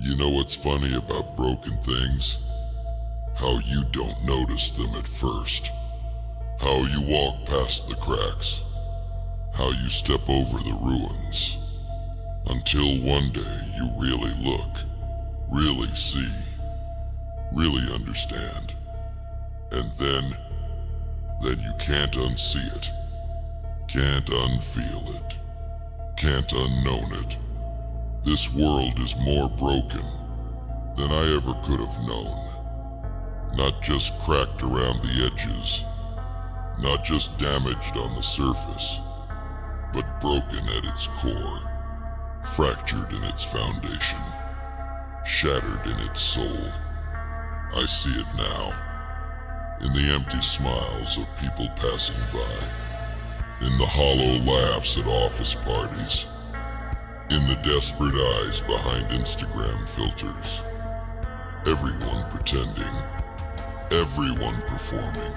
You know what's funny about broken things? How you don't notice them at first. How you walk past the cracks. How you step over the ruins. Until one day you really look, really see, really understand. And then you can't unsee it. Can't unfeel it. Can't unknown it. This world is more broken than I ever could have known. Not just cracked around the edges, not just damaged on the surface, but broken at its core, fractured in its foundation, shattered in its soul. I see it now, in the empty smiles of people passing by, in the hollow laughs at office parties, in the desperate eyes behind Instagram filters. Everyone pretending, everyone performing,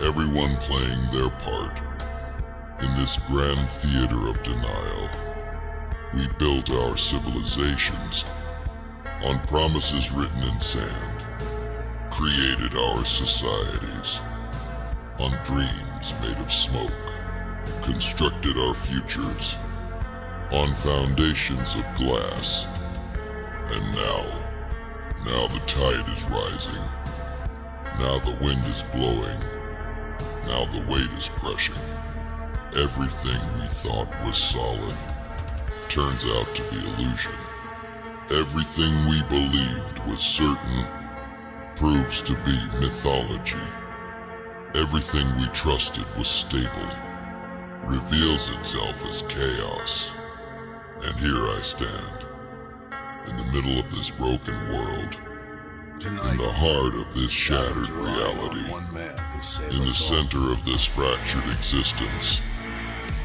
everyone playing their part. In this grand theater of denial, we built our civilizations on promises written in sand, created our societies on dreams made of smoke, constructed our futures on foundations of glass. And now the tide is rising. Now the wind is blowing. Now the weight is crushing. Everything we thought was solid turns out to be illusion. Everything we believed was certain proves to be mythology. Everything we trusted was stable reveals itself as chaos. And here I stand, in the middle of this broken world, in the heart of this shattered reality, in the center of this fractured existence,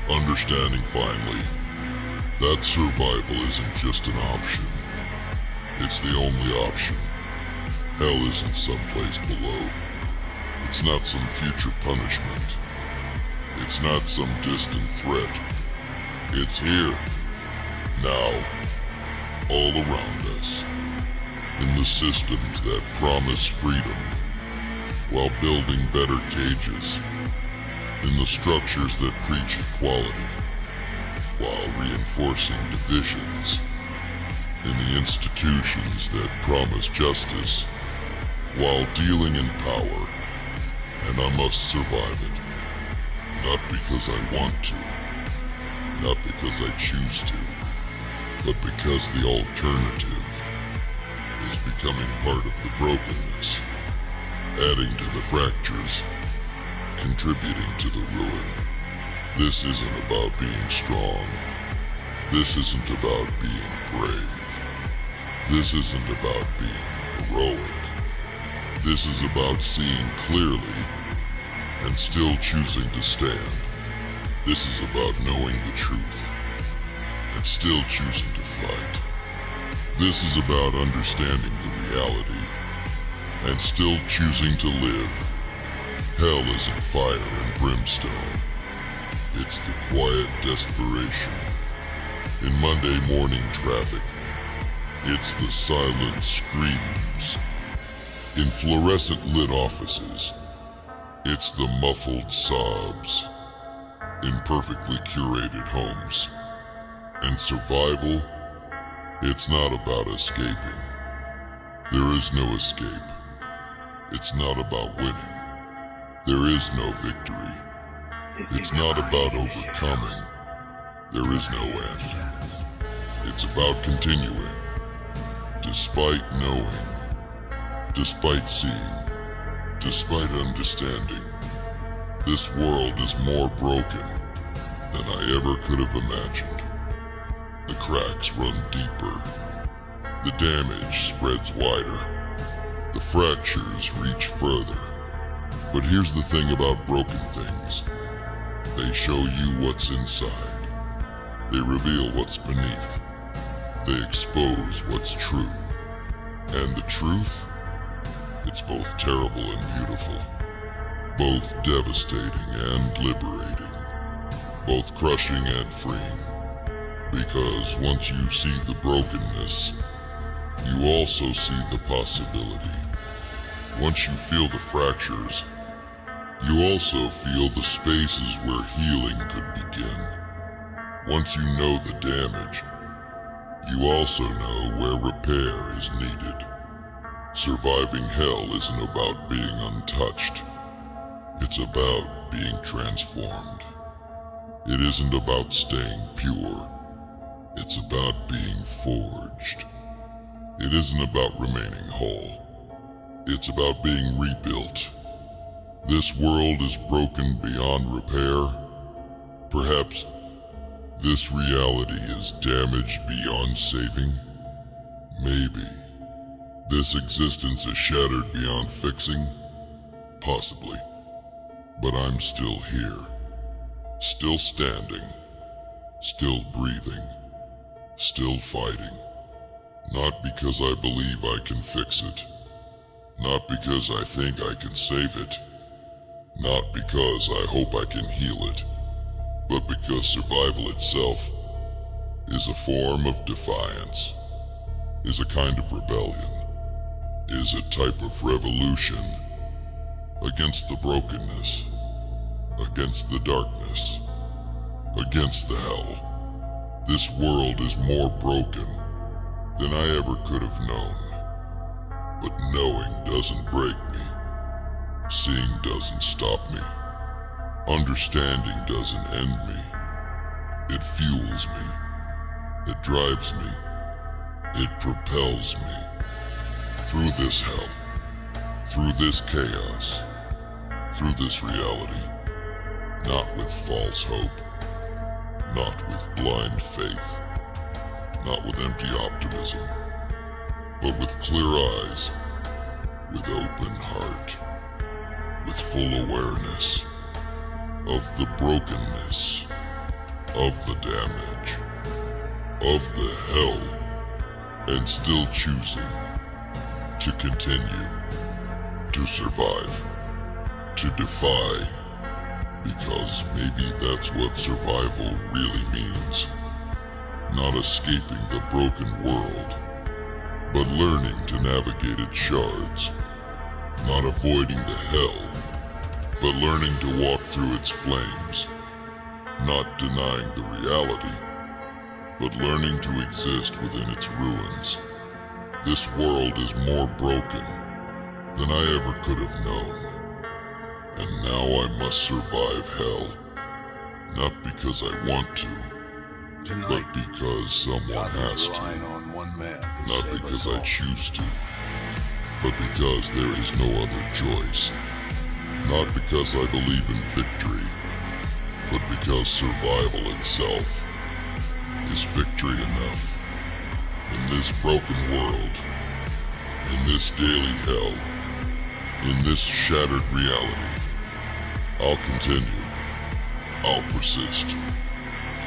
understanding finally that survival isn't just an option. It's the only option. Hell isn't someplace below. It's not some future punishment. It's not some distant threat. It's here. Now, all around us, in the systems that promise freedom while building better cages, in the structures that preach equality while reinforcing divisions, in the institutions that promise justice while dealing in power. And I must survive it, not because I want to, not because I choose to, but because the alternative is becoming part of the brokenness, adding to the fractures, contributing to the ruin. This isn't about being strong. This isn't about being brave. This isn't about being heroic. This is about seeing clearly and still choosing to stand. This is about knowing the truth and still choosing to fight. This is about understanding the reality and still choosing to live. Hell isn't fire and brimstone. It's the quiet desperation in Monday morning traffic. It's the silent screams in fluorescent lit offices. It's the muffled sobs in perfectly curated homes. And survival, it's not about escaping. There is no escape. It's not about winning. There is no victory. It's not about overcoming. There is no end. It's about continuing, despite knowing, despite seeing, despite understanding. This world is more broken than I ever could have imagined. The cracks run deeper. The damage spreads wider. The fractures reach further. But here's the thing about broken things. They show you what's inside. They reveal what's beneath. They expose what's true. And the truth? It's both terrible and beautiful. Both devastating and liberating. Both crushing and freeing. Because once you see the brokenness, you also see the possibility. Once you feel the fractures, you also feel the spaces where healing could begin. Once you know the damage, you also know where repair is needed. Surviving hell isn't about being untouched. It's about being transformed. It isn't about staying pure. It's about being forged. It isn't about remaining whole. It's about being rebuilt. This world is broken beyond repair. Perhaps this reality is damaged beyond saving. Maybe this existence is shattered beyond fixing. Possibly. But I'm still here. Still standing. Still breathing. Still fighting. Not because I believe I can fix it. Not because I think I can save it. Not because I hope I can heal it. But because survival itself is a form of defiance, is a kind of rebellion, is a type of revolution against the brokenness, against the darkness, against the hell. This world is more broken than I ever could have known. But knowing doesn't break me. Seeing doesn't stop me. Understanding doesn't end me. It fuels me. It drives me. It propels me. Through this hell. Through this chaos. Through this reality. Not with false hope. Not with blind faith. Not with empty optimism. But with clear eyes. With open heart. With full awareness of the brokenness, of the damage, of the hell, and still choosing to continue, to survive, to defy, because maybe that's what survival really means. Not escaping the broken world, but learning to navigate its shards. Not avoiding the hell, but learning to walk through its flames. Not denying the reality, but learning to exist within its ruins. This world is more broken than I ever could have known. And now I must survive hell. Not because I want to, but because someone has to. Not because I choose to, but because there is no other choice. Not because I believe in victory, but because survival itself is victory enough. In this broken world, in this daily hell, in this shattered reality, I'll continue, I'll persist,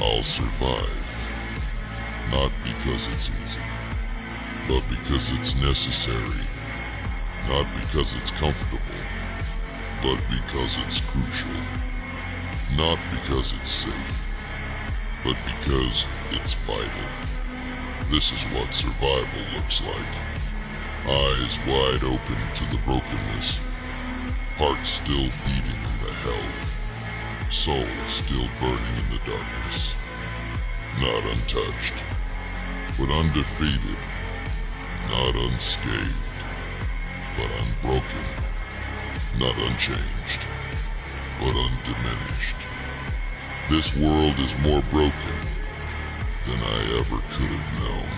I'll survive. Not because it's easy, but because it's necessary. Not because it's comfortable, but because it's crucial. Not because it's safe, but because it's vital. This is what survival looks like. Eyes wide open to the brokenness, heart still beating in the hell, soul still burning in the darkness. Not untouched, but undefeated, not unscathed, but unbroken, not unchanged, but undiminished. This world is more broken than I ever could have known,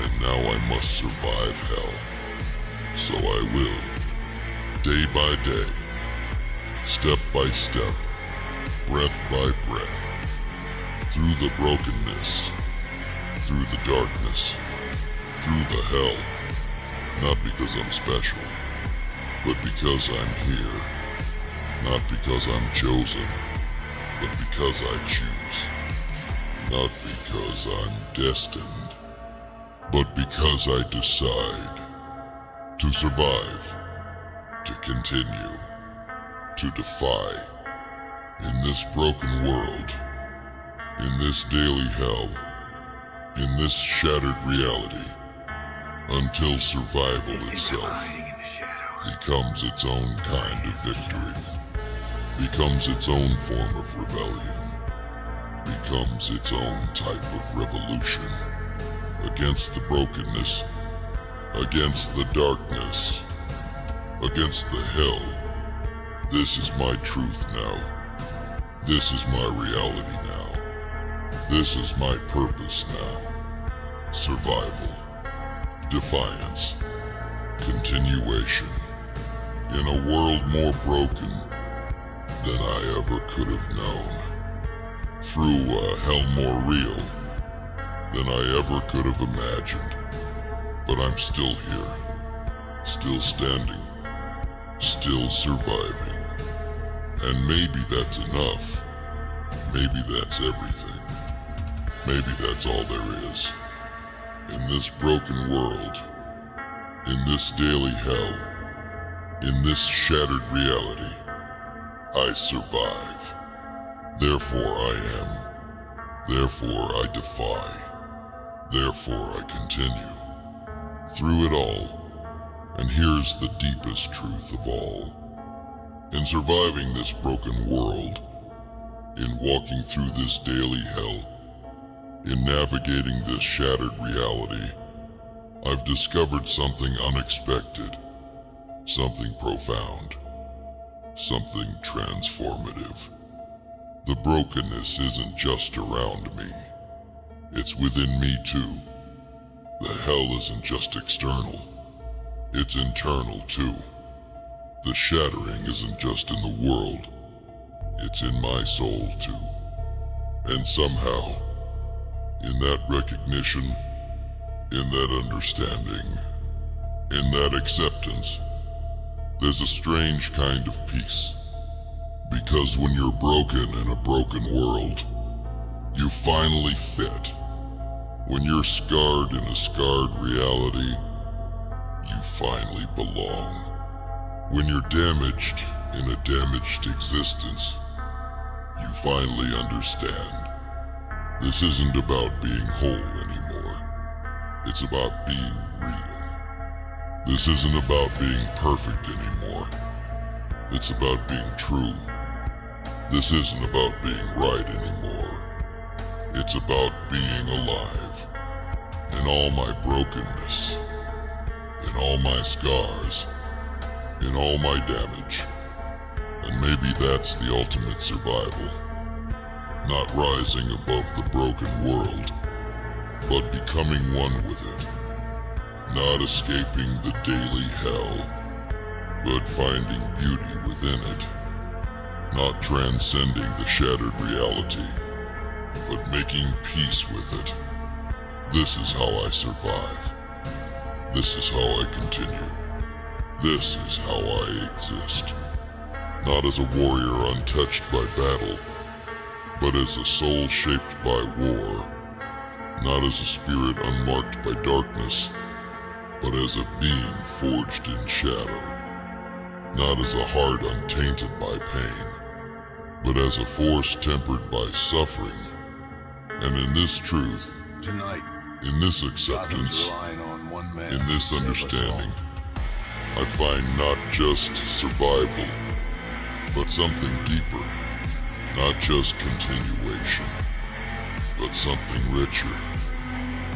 and now I must survive hell. So I will, day by day, step by step, breath by breath, through the brokenness, through the darkness, through the hell. Not because I'm special, but because I'm here. Not because I'm chosen, but because I choose. Not because I'm destined, but because I decide to survive, to continue, to defy. In this broken world, in this daily hell, in this shattered reality, until survival itself becomes its own kind of victory, becomes its own form of rebellion, becomes its own type of revolution against the brokenness, against the darkness, against the hell. This is my truth now. This is my reality now. This is my purpose now. Survival, defiance, continuation. In a world more broken than I ever could have known. Through a hell more real than I ever could have imagined. But I'm still here, still standing, still surviving. And maybe that's enough. Maybe that's everything. Maybe that's all there is. In this broken world, in this daily hell, in this shattered reality, I survive. Therefore I am. Therefore I defy. Therefore I continue. Through it all, and here's the deepest truth of all. In surviving this broken world, in walking through this daily hell, in navigating this shattered reality, I've discovered something unexpected, something profound, something transformative. The brokenness isn't just around me, it's within me too. The hell isn't just external, it's internal too. The shattering isn't just in the world, it's in my soul too. And somehow, in that recognition, in that understanding, in that acceptance, there's a strange kind of peace. Because when you're broken in a broken world, you finally fit. When you're scarred in a scarred reality, you finally belong. When you're damaged in a damaged existence, you finally understand. This isn't about being whole anymore. It's about being real. This isn't about being perfect anymore. It's about being true. This isn't about being right anymore. It's about being alive. In all my brokenness, in all my scars, in all my damage. And maybe that's the ultimate survival. Not rising above the broken world, but becoming one with it. Not escaping the daily hell, but finding beauty within it. Not transcending the shattered reality, but making peace with it. This is how I survive. This is how I continue. This is how I exist. Not as a warrior untouched by battle, but as a soul shaped by war. Not as a spirit unmarked by darkness, but as a being forged in shadow. Not as a heart untainted by pain, but as a force tempered by suffering. And in this truth, Tonight, in this acceptance, in this understanding, I find not just survival, but something deeper. Not just continuation, but something richer.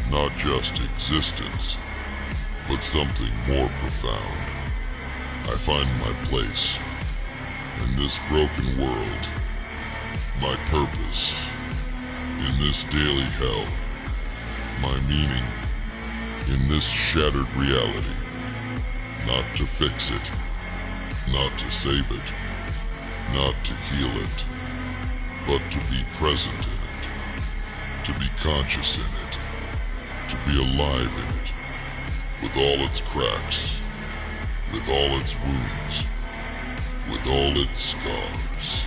Not just existence, but something more profound. I find my place in this broken world, my purpose in this daily hell, my meaning in this shattered reality. Not to fix it, not to save it, not to heal it, but to be present in it, to be conscious in it, to be alive in it, with all its cracks, with all its wounds, with all its scars,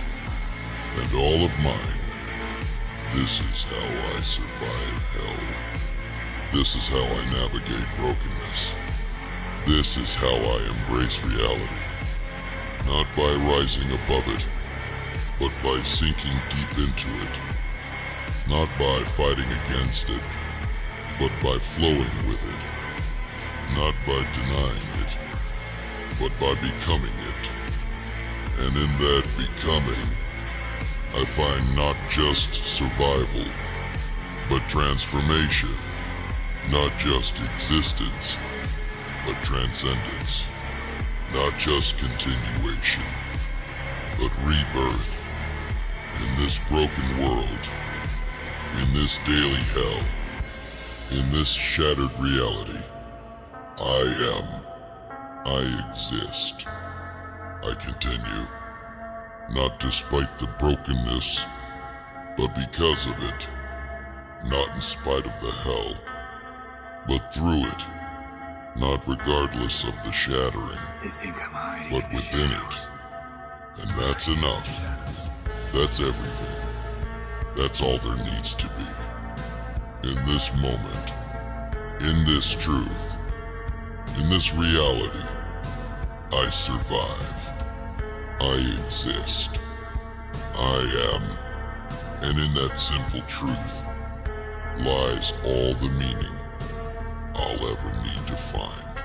and all of mine. This is how I survive hell. This is how I navigate brokenness. This is how I embrace reality. Not by rising above it, but by sinking deep into it. Not by fighting against it, but by flowing with it. not by denying it, but by becoming it. And in that becoming, I find not just survival, but transformation. Not just existence, but transcendence. Not just continuation, but rebirth. In this broken world, in this daily hell, in this shattered reality, I exist. I continue, not despite the brokenness, but because of it. Not in spite of the hell, but through it. Not regardless of the shattering, They think I'm hiding, but within it. And that's enough. That's everything. That's all there needs to be. In this moment, in this truth, in this reality, I survive. I exist. I am. And in that simple truth lies all the meaning I'll ever need to find.